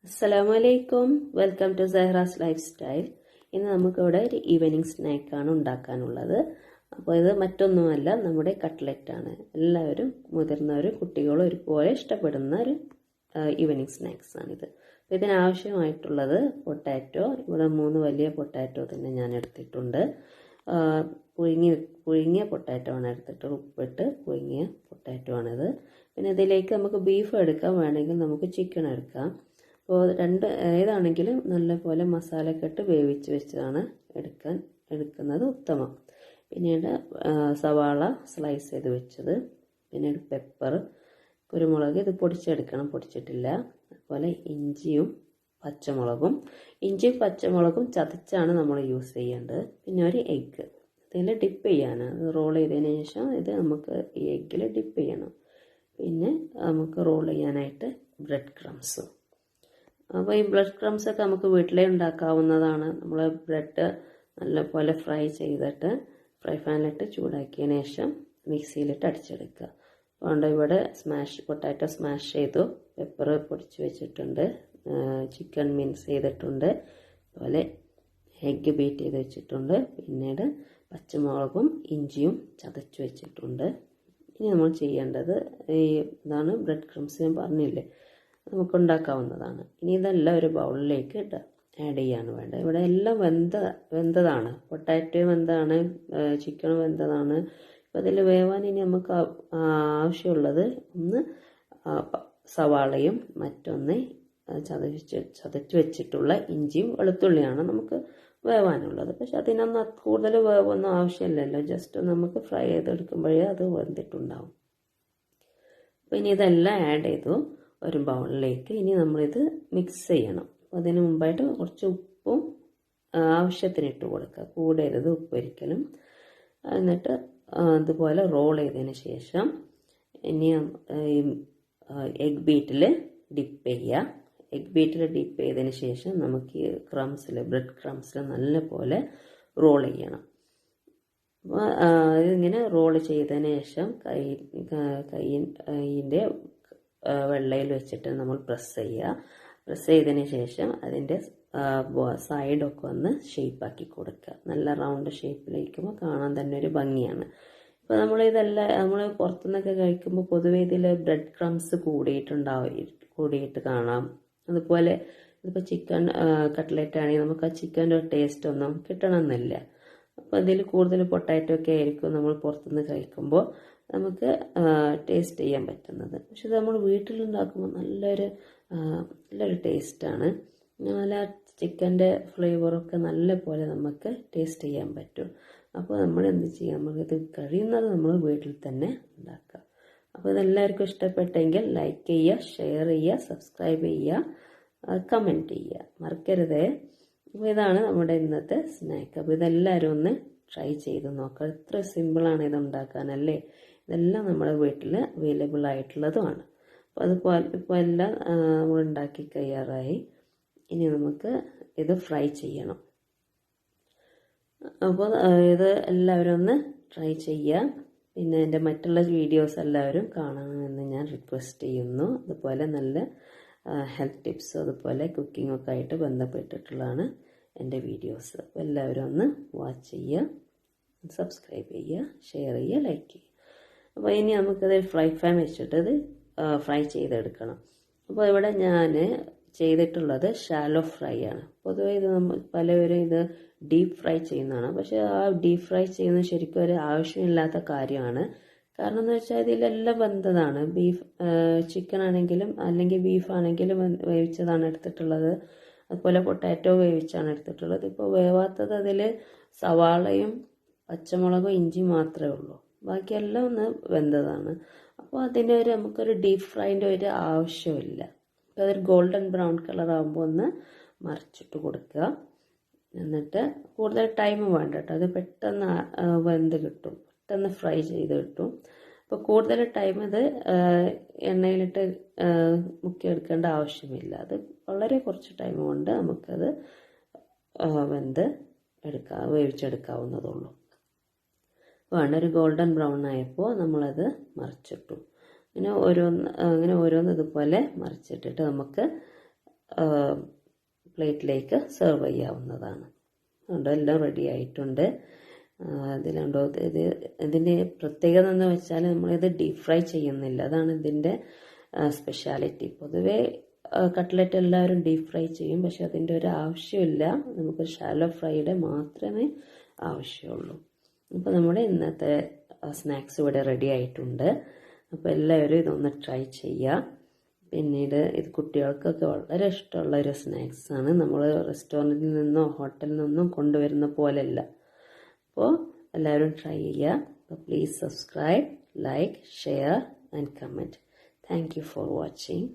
Assalamualaikum. Welcome to Zahras lifestyle. ഇന്ന് നമുക്കിവിടെ ഒരു ഈവനിങ് സ്നാക്കാണ് ഉണ്ടാക്കാനുള്ളത്. അപ്പോൾ ഇത് മറ്റൊന്നുമല്ല, നമ്മുടെ കട്ട്ലറ്റ് ആണ്. എല്ലാവരും മുതിർന്നവരും കുട്ടികളും ഒരുപോലെ ഇഷ്ടപ്പെടുന്ന ഒരു ഈവനിങ് സ്നാക്സ് ആണിത്. അപ്പോൾ ഇതിനാവശ്യമായിട്ടുള്ളത് പൊട്ടാറ്റോ. ഇവിടെ 3 വലിയ പൊട്ടാറ്റോ തന്നെ ഞാൻ എടുത്തിട്ടുണ്ട്. പുഴുങ്ങിയ പൊട്ടാറ്റോ ആണ് എടുത്തിട്ട് ഉപ്പിട്ട് പുഴുങ്ങിയ പൊട്ടാറ്റോ ആണിത്. പിന്നെ ഇതിലേക്ക് നമുക്ക് ബീഫ് എടുക്കാം, വേണമെങ്കിൽ നമുക്ക് ചിക്കൻ എടുക്കാം. അപ്പോൾ ഏതാണെങ്കിലും നല്ലപോലെ മസാലയൊക്കെ ഇട്ട് വേവിച്ച് വെച്ചതാണ് എടുക്കുന്നത് ഉത്തമം. പിന്നീട് സവാള സ്ലൈസ് ചെയ്ത് വെച്ചത്, പിന്നീട് പെപ്പർ, കുരുമുളക് ഇത് പൊടിച്ചെടുക്കണം, പൊടിച്ചിട്ടില്ല. അതുപോലെ ഇഞ്ചിയും പച്ചമുളകും ചതച്ചാണ് നമ്മൾ യൂസ് ചെയ്യേണ്ടത്. പിന്നെ ഒരു എഗ്ഗ് ഇതിൽ ഡിപ്പ് ചെയ്യാനാണ്. അത് റോൾ ചെയ്തതിന് ശേഷം ഇത് നമുക്ക് ഈ എഗ്ഗിൽ ഡിപ്പ് ചെയ്യണം. പിന്നെ നമുക്ക് റോൾ ചെയ്യാനായിട്ട് ബ്രെഡ് ക്രംസും. അപ്പോൾ ഈ ബ്രെഡ് ക്രംസ് ഒക്കെ നമുക്ക് വീട്ടിലേ ഉണ്ടാക്കാവുന്നതാണ്. നമ്മൾ ബ്രെഡ് നല്ലപോലെ ഫ്രൈ ചെയ്തിട്ട് ഫ്രൈ പാനിലിട്ട് ചൂടാക്കിയതിന് ശേഷം മിക്സിയിലിട്ട് അടിച്ചെടുക്കുക. അതുകൊണ്ട് ഇവിടെ പൊട്ടാറ്റോ സ്മാഷ് ചെയ്തു, പെപ്പർ പൊടിച്ച് വെച്ചിട്ടുണ്ട്, ചിക്കൻ മിക്സ് ചെയ്തിട്ടുണ്ട്, അതുപോലെ എഗ്ഗ് ബീറ്റ് ചെയ്ത് വെച്ചിട്ടുണ്ട്, പിന്നീട് പച്ചമുളകും ഇഞ്ചിയും ചതച്ച് വെച്ചിട്ടുണ്ട്. ഇനി നമ്മൾ ചെയ്യേണ്ടത് ഇതാണ് ബ്രെഡ് ക്രംസ് ഞാൻ പറഞ്ഞില്ലേ, നമുക്കുണ്ടാക്കാവുന്നതാണ്. ഇനി ഇതെല്ലാം ഒരു ബൗളിലേക്ക് ആഡ് ചെയ്യാണ് വേണ്ടത്. ഇവിടെ എല്ലാം വെന്തതാണ്, പൊട്ടാറ്റോ വെന്തതാണ്, ചിക്കൻ വെന്തതാണ്. അപ്പോൾ അതിൽ വേവാൻ ഇനി നമുക്ക് ആവശ്യമുള്ളത് ഒന്ന് സവാളയും മറ്റൊന്ന് ചതച്ച് വെച്ചിട്ടുള്ള ഇഞ്ചിയും വെളുത്തുള്ളിയാണ് നമുക്ക് വേവാനുള്ളത്. പക്ഷെ അതിനൊന്നും കൂടുതൽ വേവൊന്നും ആവശ്യമില്ലല്ലോ, ജസ്റ്റ് നമുക്ക് ഫ്രൈ ചെയ്തെടുക്കുമ്പോഴേ അത് വെന്തിട്ടുണ്ടാവും. അപ്പോൾ ഇനി ഇതെല്ലാം ആഡ് ചെയ്തു ഒരു ബൗളിലേക്ക്. ഇനി നമ്മളിത് മിക്സ് ചെയ്യണം. അതിന് മുമ്പായിട്ട് കുറച്ച് ഉപ്പും ആവശ്യത്തിന് ഇട്ട് കൊടുക്കുക, കൂടരുത് ഉപ്പ് ഒരിക്കലും. എന്നിട്ട് അതുപോലെ റോൾ ചെയ്തതിന് ശേഷം ഇനി എഗ് ബീറ്റിൽ ഡിപ്പ് ചെയ്യുക. എഗ് ബീറ്റിൽ ഡിപ്പ് ചെയ്തതിന് ശേഷം നമുക്ക് ഈ ബ്രെഡ് ക്രംസിൽ നല്ലപോലെ റോൾ ചെയ്യണം. അപ്പോൾ ഇതിങ്ങനെ റോൾ ചെയ്തതിന് ശേഷം കൈയിൻ്റെ വെള്ളയിൽ വെച്ചിട്ട് നമ്മൾ പ്രസ് ചെയ്തതിന് ശേഷം അതിൻ്റെ സൈഡൊക്കെ ഒന്ന് ഷേപ്പാക്കി കൊടുക്കുക. നല്ല റൗണ്ട് ഷേപ്പിലേക്കുമ്പോൾ കാണാൻ തന്നെ ഒരു ഭംഗിയാണ്. ഇപ്പോൾ നമ്മൾ പുറത്തുനിന്നൊക്കെ കഴിക്കുമ്പോൾ പൊതുവേ ഇതിൽ ബ്രെഡ് ക്രംസ് കൂടിയിട്ട് കാണാം. അതുപോലെ ഇതിപ്പോൾ ചിക്കൻ കട്ട്ലറ്റ് ആണെങ്കിൽ നമുക്ക് ആ ചിക്കൻ്റെ ഒരു ടേസ്റ്റ് ഒന്നും കിട്ടണമെന്നില്ല. അപ്പോൾ അതിൽ കൂടുതൽ പൊട്ടാറ്റോ ഒക്കെ ആയിരിക്കും നമ്മൾ പുറത്തുനിന്ന് കഴിക്കുമ്പോൾ നമുക്ക് ടേസ്റ്റ് ചെയ്യാൻ പറ്റുന്നത്. പക്ഷെ ഇത് നമ്മൾ വീട്ടിലുണ്ടാക്കുമ്പോൾ നല്ലൊരു ടേസ്റ്റാണ്. നല്ല ചിക്കൻ്റെ ഫ്ലേവറൊക്കെ നല്ല പോലെ നമുക്ക് ടേസ്റ്റ് ചെയ്യാൻ പറ്റും. അപ്പോൾ നമ്മൾ എന്ത് ചെയ്യാം, നമുക്കിത് കഴിയുന്നത് നമ്മൾ വീട്ടിൽ തന്നെ ഉണ്ടാക്കുക. അപ്പോൾ ഇതെല്ലാവർക്കും ഇഷ്ടപ്പെട്ടെങ്കിൽ ലൈക്ക് ചെയ്യുക, ഷെയർ ചെയ്യുക, സബ്സ്ക്രൈബ് ചെയ്യുക, കമൻറ്റ് ചെയ്യുക, മറക്കരുതേ. അപ്പോൾ ഇതാണ് നമ്മുടെ ഇന്നത്തെ സ്നാക്ക്. അപ്പോൾ ഇതെല്ലാവരും ഒന്ന് ട്രൈ ചെയ്ത് നോക്കുക. എത്ര സിമ്പിളാണ് ഇത് ഉണ്ടാക്കാനല്ലേ. ഇതെല്ലാം നമ്മുടെ വീട്ടിൽ അവൈലബിൾ ആയിട്ടുള്ളതുമാണ്. അപ്പോൾ അതുപോലെ ഇപ്പോൾ എല്ലാം നമ്മൾ ഉണ്ടാക്കി കഴിയാറായി. ഇനി നമുക്ക് ഇത് ഫ്രൈ ചെയ്യണം. അപ്പോൾ ഇത് എല്ലാവരും ഒന്ന് ട്രൈ ചെയ്യുക. പിന്നെ എൻ്റെ മറ്റുള്ള വീഡിയോസ് എല്ലാവരും കാണണമെന്ന് ഞാൻ റിക്വസ്റ്റ് ചെയ്യുന്നു. അതുപോലെ നല്ല ഹെൽത്ത് ടിപ്സും അതുപോലെ കുക്കിങ്ങൊക്കെ ആയിട്ട് ബന്ധപ്പെട്ടിട്ടുള്ളതാണ് എൻ്റെ വീഡിയോസ്. അപ്പോൾ എല്ലാവരും ഒന്ന് വാച്ച് ചെയ്യുക, സബ്സ്ക്രൈബ് ചെയ്യുക, ഷെയർ ചെയ്യുക, ലൈക്ക് ചെയ്യുക. അപ്പോൾ ഇനി നമുക്കത് ഫ്രൈ പാൻ വെച്ചിട്ട് ഇത് ഫ്രൈ ചെയ്തെടുക്കണം. അപ്പോൾ ഇവിടെ ഞാൻ ചെയ്തിട്ടുള്ളത് ഷാലോ ഫ്രൈ ആണ്. പൊതുവെ ഇത് പലവരും ഇത് ഡീപ്പ് ഫ്രൈ ചെയ്യുന്നതാണ്. പക്ഷേ ആ ഡീപ്പ് ഫ്രൈ ചെയ്യുന്നത് ശരിക്കും ഒരു ആവശ്യമില്ലാത്ത കാര്യമാണ്. കാരണം എന്ന് വെച്ചാൽ ഇതിലെല്ലാം വെന്തതാണ്. ചിക്കൻ ആണെങ്കിലും അല്ലെങ്കിൽ ബീഫ് ആണെങ്കിലും വേവിച്ചതാണ് എടുത്തിട്ടുള്ളത്. അതുപോലെ പൊട്ടാറ്റോ വേവിച്ചാണ് എടുത്തിട്ടുള്ളത്. ഇപ്പോൾ വേവാത്തത് അതിൽ സവാളയും പച്ചമുളകും ഇഞ്ചി മാത്രമേ ഉള്ളൂ, ബാക്കിയെല്ലാം ഒന്ന് വെന്തതാണ്. അപ്പോൾ നമുക്കൊരു ഡീപ്പ് ഫ്രൈൻ്റെ ഒരു ആവശ്യമില്ല. അപ്പോൾ അതൊരു ഗോൾഡൻ ബ്രൗൺ കളർ ആകുമ്പോൾ ഒന്ന് മറിച്ചിട്ട് കൊടുക്കുക. എന്നിട്ട് കൂടുതൽ ടൈം വേണ്ട കേട്ടോ, അത് പെട്ടെന്ന് വെന്ത് കിട്ടും, പെട്ടെന്ന് ഫ്രൈ ചെയ്ത് കിട്ടും. അപ്പോൾ കൂടുതൽ ടൈം ഇത് എണ്ണയിലിട്ട് മുക്കിയെടുക്കേണ്ട ആവശ്യമില്ല. അത് വളരെ കുറച്ച് ടൈം കൊണ്ട് നമുക്കത് വേവിച്ചെടുക്കാവുന്നതുള്ളൂ. ഒരു ഗോൾഡൻ ബ്രൗൺ ആയപ്പോൾ നമ്മളത് മറിച്ചിട്ടു. അങ്ങനെ ഓരോന്ന് ഇതുപോലെ മറിച്ചിട്ടിട്ട് നമുക്ക് പ്ലേറ്റിലേക്ക് സെർവ് ചെയ്യാവുന്നതാണ്. അതുകൊണ്ട് എല്ലാം റെഡി ആയിട്ടുണ്ട്. ഇതിലുണ്ടോ ഇതിൻ്റെ പ്രത്യേകത എന്ന് വെച്ചാൽ നമ്മളിത് ഡീപ് ഫ്രൈ ചെയ്യുന്നില്ല. അതാണ് ഇതിൻ്റെ സ്പെഷ്യാലിറ്റി. പൊതുവേ കട്ട്ലറ്റ് എല്ലാവരും ഡീപ് ഫ്രൈ ചെയ്യും, പക്ഷെ അതിൻ്റെ ഒരു ആവശ്യമില്ല. നമുക്ക് ഷാലോ ഫ്രൈയുടെ മാത്രമേ ആവശ്യമുള്ളൂ. അപ്പോൾ നമ്മുടെ ഇന്നത്തെ സ്നാക്സ് ഇവിടെ റെഡി ആയിട്ടുണ്ട്. അപ്പോൾ എല്ലാവരും ഇതൊന്ന് ട്രൈ ചെയ്യുക. പിന്നീട് ഇത് കുട്ടികൾക്കൊക്കെ വളരെ ഇഷ്ടമുള്ള ഒരു സ്നാക്സാണ്. നമ്മൾ റെസ്റ്റോറൻറ്റിൽ നിന്നോ ഹോട്ടലിൽ നിന്നും കൊണ്ടുവരുന്ന പോലെയല്ല. അപ്പോൾ എല്ലാവരും ട്രൈ ചെയ്യുക. അപ്പോൾ please subscribe, like, share and comment. Thank you for watching.